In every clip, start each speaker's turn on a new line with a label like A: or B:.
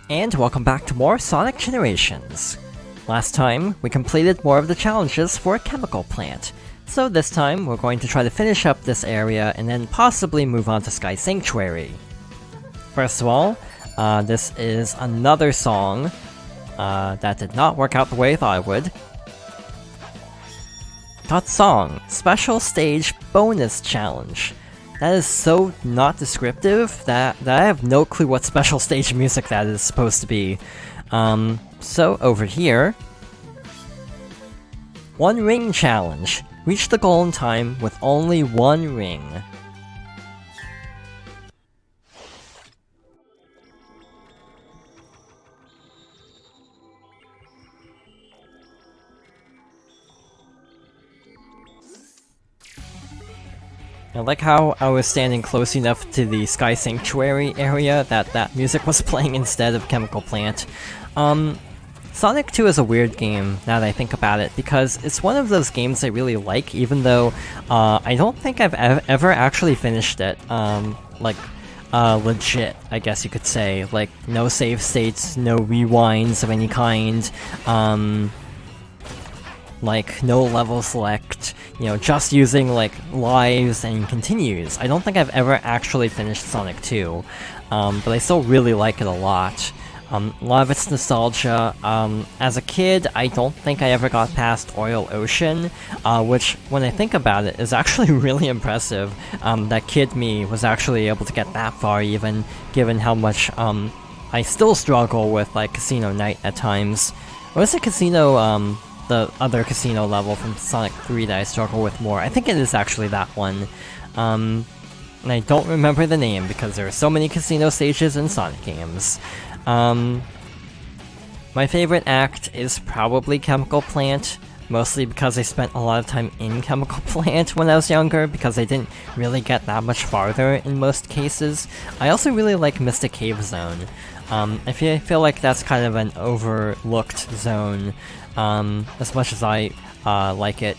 A: And welcome back to more Sonic Generations. Last time, we completed more of the challenges for a chemical plant, so this time we're going to try to finish up this area and then possibly move on to Sky Sanctuary. First of all, this is another song that did not work out the way I thought it would. Dot Song, Special Stage Bonus Challenge. That is so not descriptive that I have no clue what special stage music that is supposed to be. So over here... One Ring Challenge. Reach the goal in time with only one ring. I like how I was standing close enough to the Sky Sanctuary area that music was playing instead of Chemical Plant. Sonic 2 is a weird game, now that I think about it, because it's one of those games I really like, even though I don't think I've ever actually finished it. Legit, I guess you could say. Like, no save states, no rewinds of any kind, like, no level select, you know, just using, like, lives and continues. I don't think I've ever actually finished Sonic 2, but I still really like it a lot. A lot of it's nostalgia. As a kid, I don't think I ever got past Oil Ocean, which, when I think about it, is actually really impressive. That kid me was actually able to get that far, even given how much, I still struggle with, like, Casino Night at times. Or is it Casino, the other casino level from Sonic 3 that I struggle with more? I think it is actually that one. And I don't remember the name because there are so many casino stages in Sonic games. My favorite act is probably Chemical Plant, mostly because I spent a lot of time in Chemical Plant when I was younger, because I didn't really get that much farther in most cases. I also really like Mystic Cave Zone. I feel like that's kind of an overlooked zone, as much as I like it.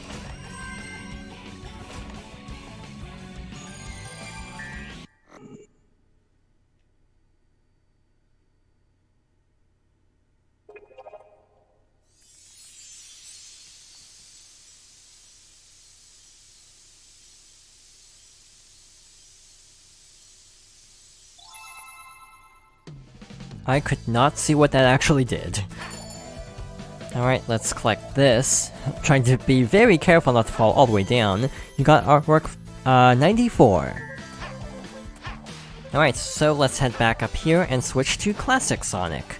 A: I could not see what that actually did. Alright, let's collect this. I'm trying to be very careful not to fall all the way down. You got artwork 94. Alright, so let's head back up here and switch to Classic Sonic.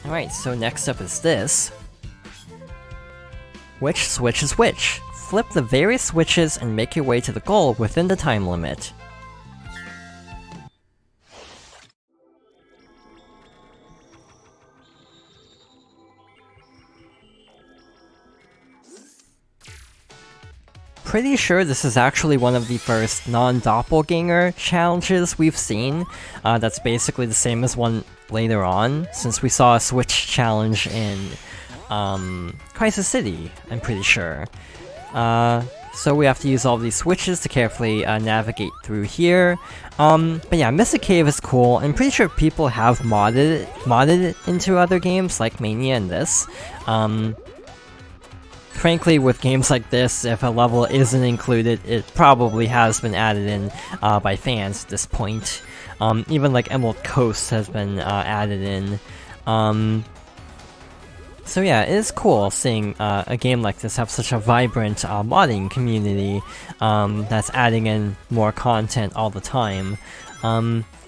A: Alright, so next up is this. Which switch is which? Flip the various switches and make your way to the goal within the time limit. Pretty sure this is actually one of the first non-doppelganger challenges we've seen. That's basically the same as one later on, since we saw a Switch challenge in Crisis City, I'm pretty sure. So we have to use all these switches to carefully navigate through here. But yeah, Mystic Cave is cool. I'm pretty sure people have modded it into other games, like Mania and this. Frankly, with games like this, if a level isn't included, it probably has been added in by fans at this point. Even like Emerald Coast has been added in. So yeah, it is cool seeing a game like this have such a vibrant modding community that's adding in more content all the time.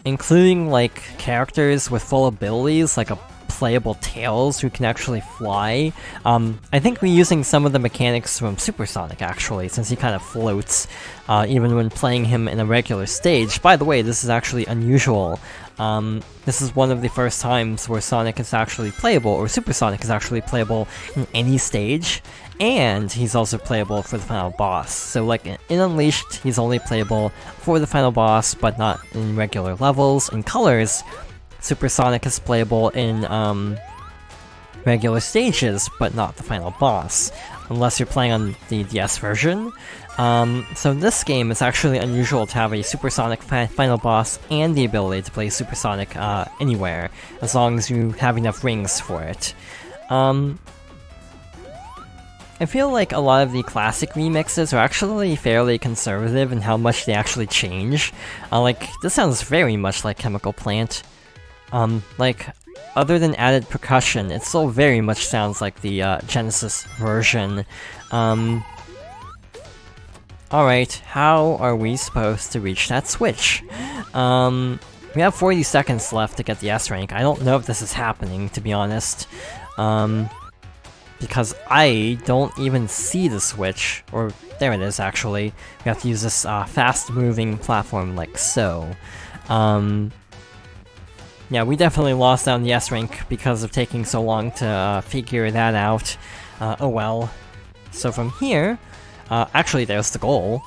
A: Including like characters with full abilities, like a playable Tails who can actually fly. I think we're using some of the mechanics from Super Sonic actually, since he kind of floats even when playing him in a regular stage. By the way, this is actually unusual. This is one of the first times where Sonic is actually playable, or Super Sonic is actually playable in any stage, and he's also playable for the final boss. So like in Unleashed, he's only playable for the final boss, but not in regular levels. In Colors, Super Sonic is playable in regular stages, but not the final boss, unless you're playing on the DS version. So in this game, it's actually unusual to have a supersonic final boss and the ability to play supersonic anywhere, as long as you have enough rings for it. I feel like a lot of the classic remixes are actually fairly conservative in how much they actually change. Like, this sounds very much like Chemical Plant. Like, other than added percussion, it still very much sounds like the Genesis version. Alright, how are we supposed to reach that switch? We have 40 seconds left to get the S rank. I don't know if this is happening, to be honest. Because I don't even see the switch. Or, there it is, actually. We have to use this fast-moving platform like so. Yeah, we definitely lost out on the S rank because of taking so long to figure that out. Oh well. So from here... actually, there's the goal.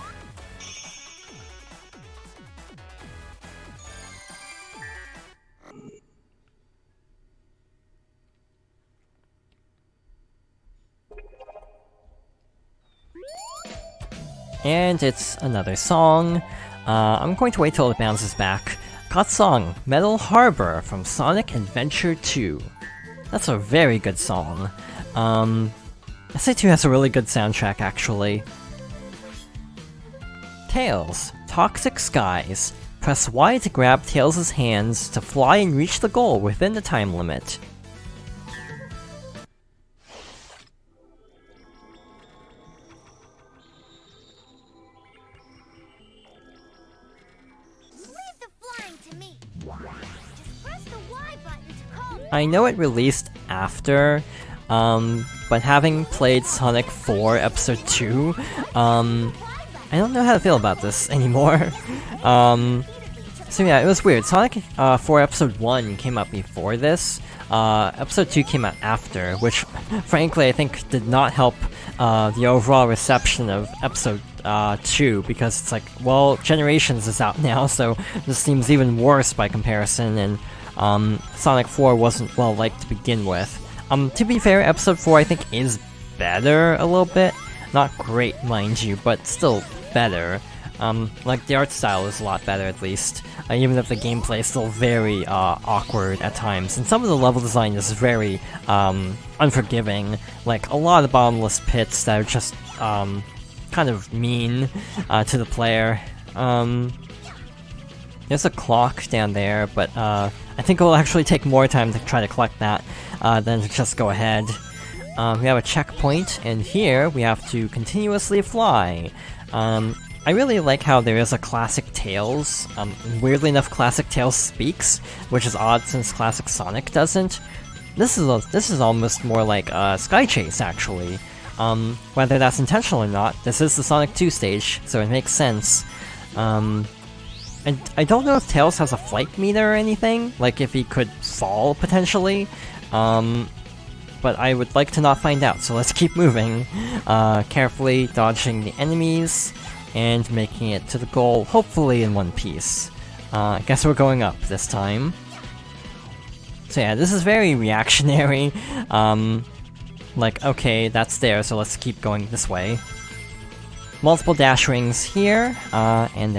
A: And it's another song. I'm going to wait till it bounces back. Got song, Metal Harbor from Sonic Adventure 2. That's a very good song. SA2 has a really good soundtrack, actually. Tails, Toxic Skies. Press Y to grab Tails' hands to fly and reach the goal within the time limit.
B: Leave the flying to me. Just press the Y button to call me.
A: I know it released after, but having played Sonic 4 Episode 2, I don't know how to feel about this anymore. So yeah, it was weird. Sonic 4 Episode 1 came out before this. Episode 2 came out after, which frankly I think did not help the overall reception of Episode 2, because it's like, well, Generations is out now, so this seems even worse by comparison, and Sonic 4 wasn't well liked to begin with. To be fair, Episode 4 I think is better a little bit. Not great, mind you, but still better. Like, the art style is a lot better, at least. Even if the gameplay is still very awkward at times. And some of the level design is very unforgiving. Like, a lot of bottomless pits that are just kind of mean to the player. There's a clock down there, but I think it will actually take more time to try to collect that than to just go ahead. We have a checkpoint, and here we have to continuously fly. I really like how there is a classic Tails. Weirdly enough, classic Tails speaks, which is odd since classic Sonic doesn't. This is almost more like Sky Chase, actually. Whether that's intentional or not, this is the Sonic 2 stage, so it makes sense. And I don't know if Tails has a flight meter or anything, like if he could fall, potentially. But I would like to not find out, so let's keep moving. Carefully dodging the enemies, and making it to the goal, hopefully in one piece. I guess we're going up this time. So yeah, this is very reactionary. Like, okay, that's there, so let's keep going this way. Multiple dash rings here, and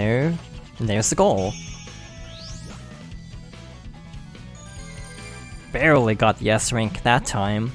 A: there's the goal. Barely got the S rank that time.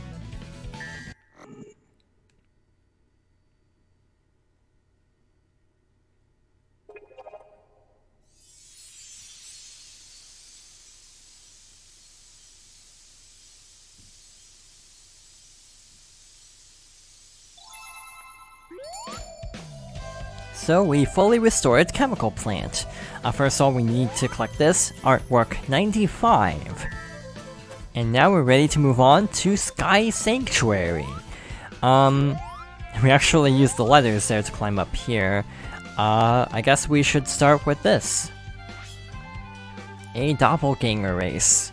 A: So we fully restored Chemical Plant. First of all, we need to collect this, artwork 95. And now we're ready to move on to Sky Sanctuary. We actually used the letters there to climb up here. I guess we should start with this. A doppelganger race.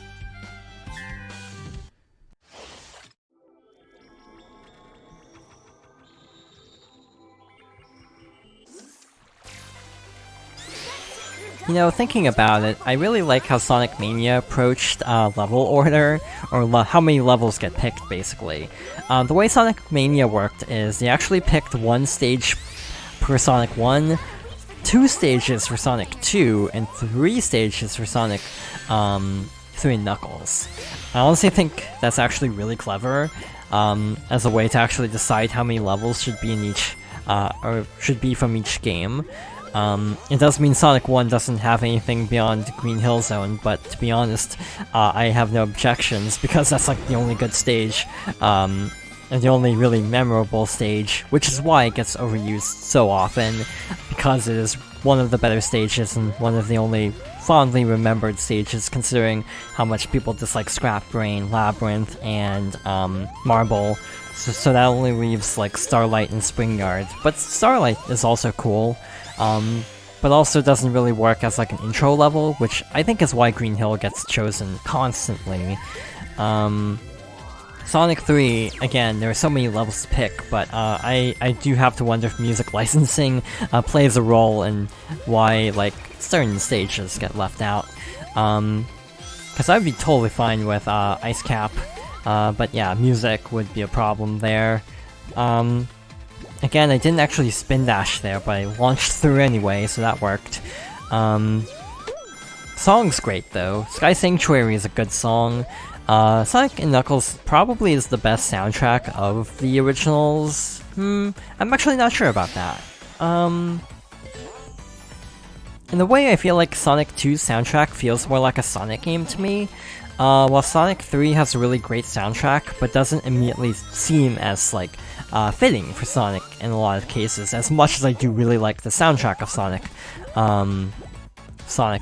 A: You know, thinking about it, I really like how Sonic Mania approached level order, or how many levels get picked, basically. The way Sonic Mania worked is they actually picked one stage for Sonic 1, 2 stages for Sonic 2, and 3 stages for Sonic 3 Knuckles. I honestly think that's actually really clever, as a way to actually decide how many levels should be in each, or should be from each game. It does mean Sonic 1 doesn't have anything beyond Green Hill Zone, but to be honest, I have no objections, because that's like the only good stage, and the only really memorable stage, which is why it gets overused so often, because it is one of the better stages and one of the only fondly remembered stages, considering how much people dislike Scrap Brain, Labyrinth, and Marble. So that only leaves like Starlight and Spring Yard. But Starlight is also cool, but also doesn't really work as like an intro level, which I think is why Green Hill gets chosen constantly. Sonic 3, again, there are so many levels to pick, but I do have to wonder if music licensing plays a role in why, like, certain stages get left out. Because I'd be totally fine with Ice Cap, but yeah, music would be a problem there. Again, I didn't actually spin dash there, but I launched through anyway, so that worked. Song's great though. Sky Sanctuary is a good song. Sonic & Knuckles probably is the best soundtrack of the originals. I'm actually not sure about that. In a way, I feel like Sonic 2's soundtrack feels more like a Sonic game to me, while Sonic 3 has a really great soundtrack, but doesn't immediately seem as, like, fitting for Sonic in a lot of cases, as much as I do really like the soundtrack of Sonic. Sonic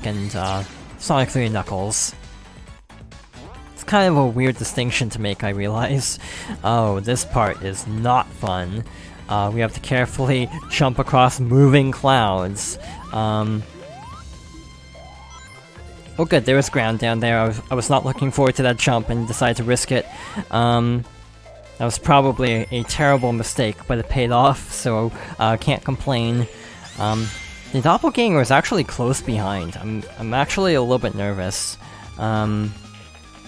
A: 3 and Knuckles. Kind of a weird distinction to make, I realize. Oh, this part is not fun. We have to carefully jump across moving clouds. Oh good, there was ground down there. I was not looking forward to that jump and decided to risk it. That was probably a terrible mistake, but it paid off, so can't complain. The doppelganger is actually close behind. I'm actually a little bit nervous.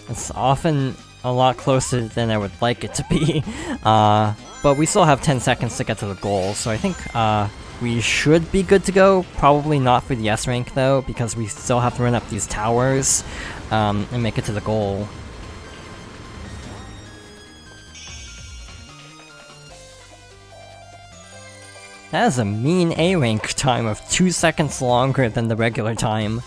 A: It's often a lot closer than I would like it to be, but we still have 10 seconds to get to the goal, so I think we should be good to go. Probably not for the S rank though, because we still have to run up these towers and make it to the goal. That is a mean A rank time of 2 seconds longer than the regular time.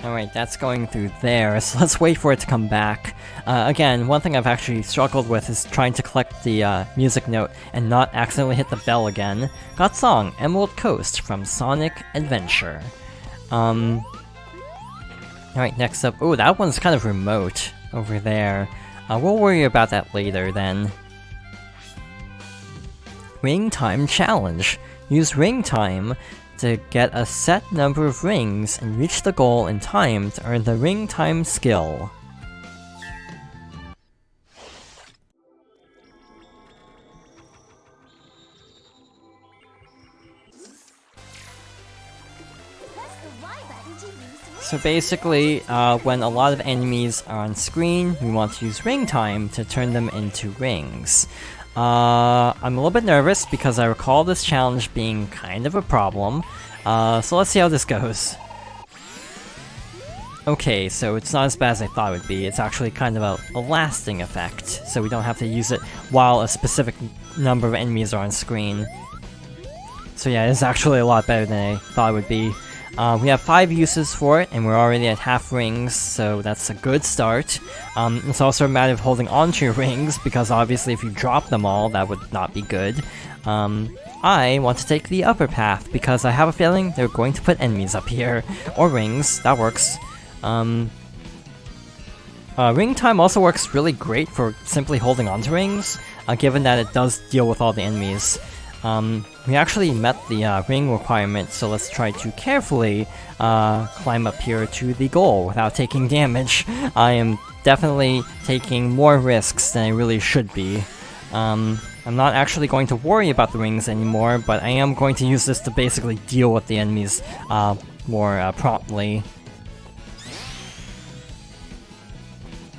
A: Alright, that's going through there, so let's wait for it to come back. Again, one thing I've actually struggled with is trying to collect the music note and not accidentally hit the bell again. Got song, Emerald Coast from Sonic Adventure. Alright, next up. Oh, that one's kind of remote over there. We'll worry about that later then. Ring Time Challenge. Use Ring Time to get a set number of rings and reach the goal in time to earn the Ring Time skill. So basically, when a lot of enemies are on screen, we want to use Ring Time to turn them into rings. I'm a little bit nervous because I recall this challenge being kind of a problem, so let's see how this goes. Okay, so it's not as bad as I thought it would be. It's actually kind of a lasting effect, so we don't have to use it while a specific number of enemies are on screen. So yeah, it's actually a lot better than I thought it would be. We have 5 uses for it, and we're already at half rings, so that's a good start. It's also a matter of holding on to your rings, because obviously if you drop them all, that would not be good. I want to take the upper path, because I have a feeling they're going to put enemies up here. Or rings, that works. Ring Time also works really great for simply holding on to rings, given that it does deal with all the enemies. We actually met the ring requirement, so let's try to carefully climb up here to the goal without taking damage. I am definitely taking more risks than I really should be. I'm not actually going to worry about the rings anymore, but I am going to use this to basically deal with the enemies more promptly.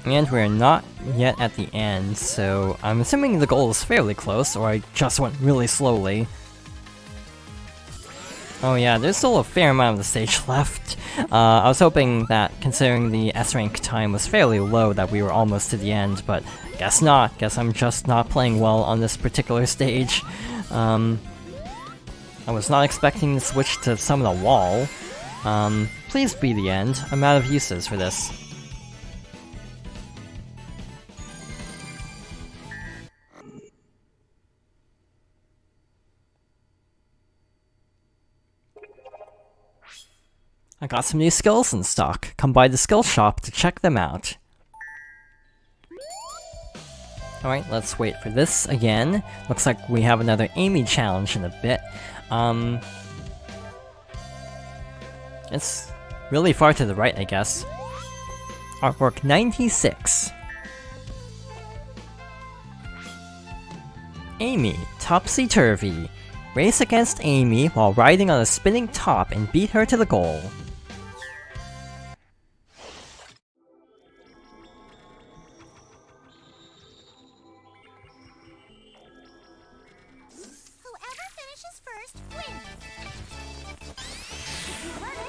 A: And we're not yet at the end, so I'm assuming the goal is fairly close, or I just went really slowly. Oh yeah, there's still a fair amount of the stage left. I was hoping that, considering the S-rank time was fairly low, that we were almost to the end, but guess not. Guess I'm just not playing well on this particular stage. I was not expecting to switch to summon a wall. Please be the end. I'm out of uses for this. I got some new skills in stock. Come by the skill shop to check them out. Alright, let's wait for this again. Looks like we have another Amy challenge in a bit. It's really far to the right, I guess. Artwork 96. Amy, topsy-turvy. Race against Amy while riding on a spinning top and beat her to the goal.
B: Whoever finishes first wins.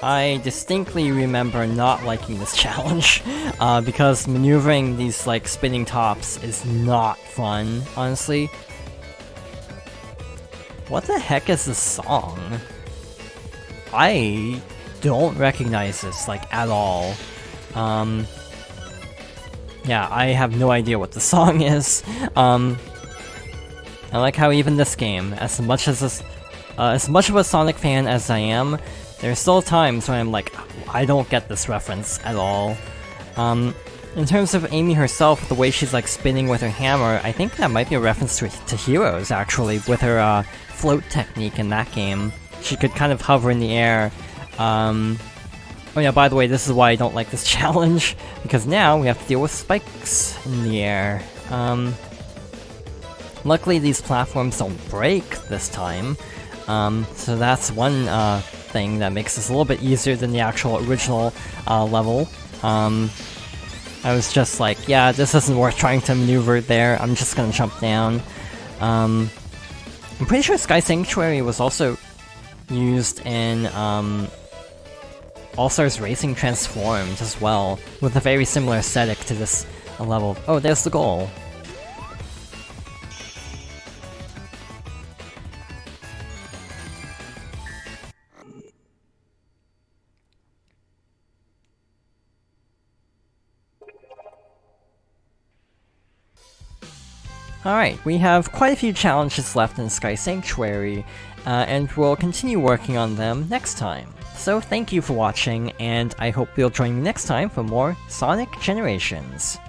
A: I distinctly remember not liking this challenge, because maneuvering these, like, spinning tops is not fun, honestly. What the heck is this song? I don't recognize this, like, at all. Yeah, I have no idea what the song is. I like how even this game, as much of a Sonic fan as I am, there's still times when I'm like, I don't get this reference at all. In terms of Amy herself, the way she's like spinning with her hammer, I think that might be a reference to Heroes, actually, with her float technique in that game. She could kind of hover in the air. Oh yeah, by the way, this is why I don't like this challenge, because now we have to deal with spikes in the air. Luckily these platforms don't break this time, so that's one thing that makes this a little bit easier than the actual original level. I was just like, yeah, this isn't worth trying to maneuver there, I'm just gonna jump down. I'm pretty sure Sky Sanctuary was also used in All-Stars Racing Transformed as well, with a very similar aesthetic to this level. Oh, there's the goal. Alright, we have quite a few challenges left in Sky Sanctuary, and we'll continue working on them next time. So thank you for watching, and I hope you'll join me next time for more Sonic Generations.